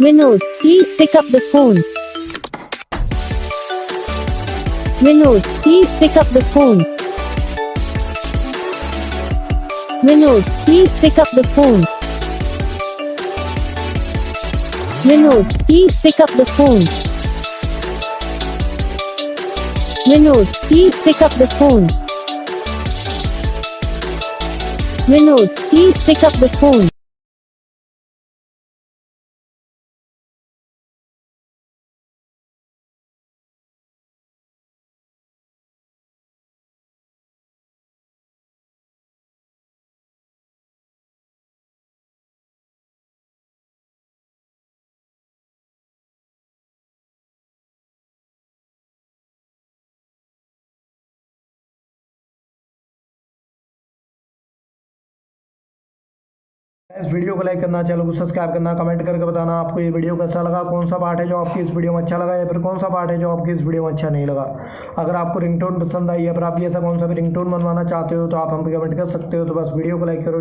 Vinod, please pick up the phone. Vinod, please pick up the phone. Vinod, please pick up the phone. Vinod, please pick up the phone. Vinod, please pick up the phone. Vinod, please pick up the phone. इस video को like करना, channel को subscribe करना, comment करके बताना आपको ये video कैसा लगा, कौन सा पार्ट है जो आपकी इस वीडियो में अच्छा लगा या फिर कौन सा पार्ट है जो आपकी इस वीडियो में अच्छा नहीं लगा। अगर आपको रिंगटोन पसंद आई या फिर आप भी ऐसा कौन सा भी रिंगटोन बनवाना चाहते हो तो आप हम पे कमेंट कर सकते हो। तो बस वीडियो को लाइक करो।